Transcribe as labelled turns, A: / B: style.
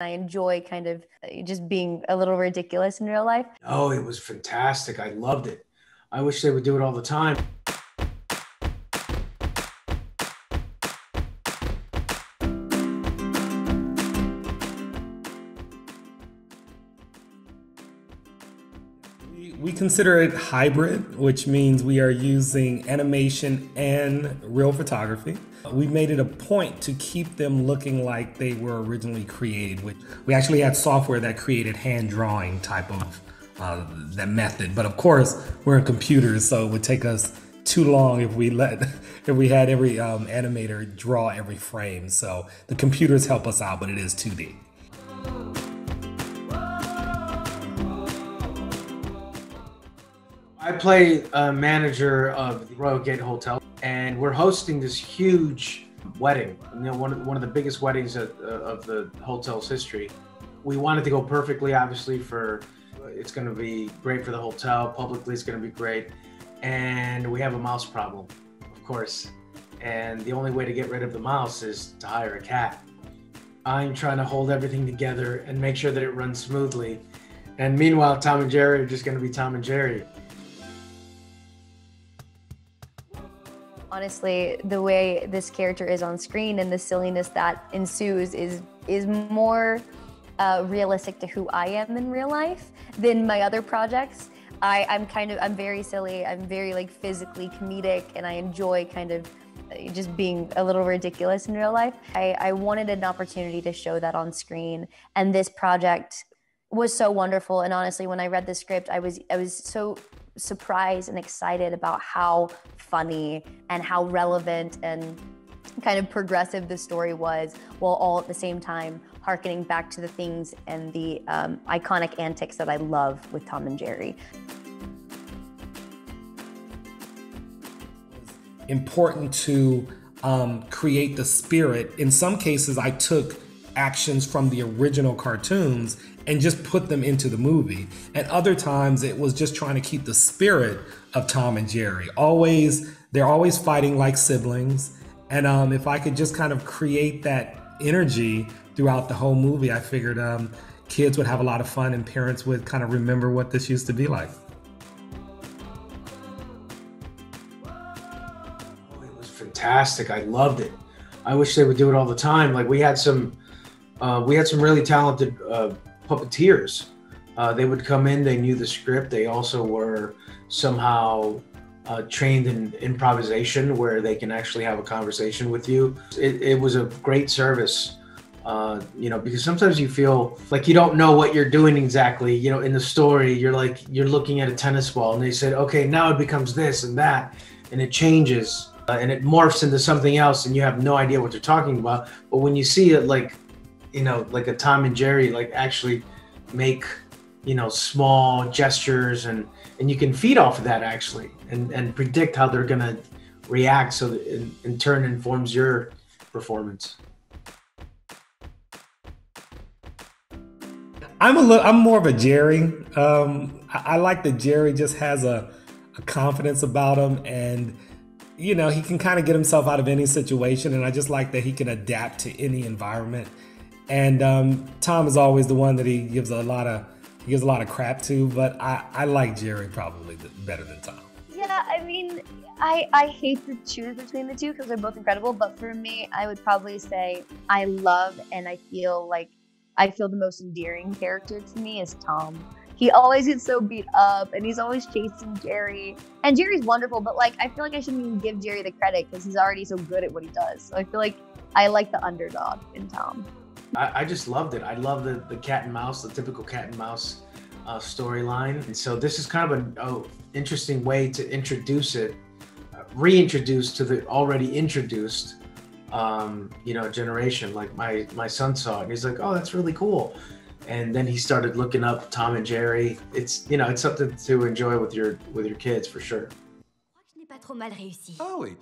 A: I enjoy kind of just being a little ridiculous in real life.
B: Oh, it was fantastic. I loved it. I wish they would do it all the time.
C: We consider it hybrid, which means we are using animation and real photography. We made it a point to keep them looking like they were originally created. We actually had software that created hand drawing type of that method. But of course, we're in computers, so it would take us too long if we had every animator draw every frame. So the computers help us out, but it is 2D.
B: I play a manager of the Royal Gate Hotel, and we're hosting this huge wedding. You know, one of the biggest weddings of the hotel's history. We wanted to go perfectly, obviously, it's going to be great for the hotel. Publicly, it's going to be great. And we have a mouse problem, of course. And the only way to get rid of the mouse is to hire a cat. I'm trying to hold everything together and make sure that it runs smoothly. And meanwhile, Tom and Jerry are just going to be Tom and Jerry.
A: Honestly, the way this character is on screen and the silliness that ensues is more realistic to who I am in real life than my other projects. I'm very silly. I'm very like physically comedic, and I enjoy kind of just being a little ridiculous in real life. I wanted an opportunity to show that on screen, and this project was so wonderful. And honestly, when I read the script, I was so surprised and excited about how funny and how relevant and kind of progressive the story was, while all at the same time harkening back to the things and the iconic antics that I love with Tom and Jerry.
C: Important to create the spirit. In some cases, I took actions from the original cartoons and just put them into the movie. And other times it was just trying to keep the spirit of Tom and Jerry. They're always fighting like siblings. And if I could just kind of create that energy throughout the whole movie, I figured kids would have a lot of fun and parents would kind of remember what this used to be like.
B: Oh, it was fantastic. I loved it. I wish they would do it all the time. Like we had some really talented puppeteers. They would come in, they knew the script. They also were somehow trained in improvisation, where they can actually have a conversation with you. It was a great service, because sometimes you feel like you don't know what you're doing exactly. In the story, you're looking at a tennis ball, and they said, okay, now it becomes this and that, and it changes, and it morphs into something else, and you have no idea what they're talking about. But when you see it like a Tom and Jerry, like actually make, small gestures, and you can feed off of that actually, and predict how they're gonna react, so that in turn informs your performance.
C: I'm more of a Jerry. I like that Jerry just has a confidence about him, and he can kind of get himself out of any situation, and I just like that he can adapt to any environment. And Tom is always the one that he gives a lot of crap to, but I like Jerry probably better than Tom.
A: Yeah, I mean, I hate to choose between the two because they're both incredible, but for me, I would probably say I love and I feel the most endearing character to me is Tom. He always gets so beat up, and he's always chasing Jerry. And Jerry's wonderful, but I feel like I shouldn't even give Jerry the credit because he's already so good at what he does. So I feel like I like the underdog in Tom.
B: I just loved it. I love the cat and mouse, the typical cat and mouse storyline. And so this is kind of an interesting way to introduce it, reintroduce to the already introduced, generation. Like my son saw it and he's like, oh, that's really cool. And then he started looking up Tom and Jerry. It's something to enjoy with your kids for sure.
D: Je n'ai pas trop mal réussi.
E: Ah oui.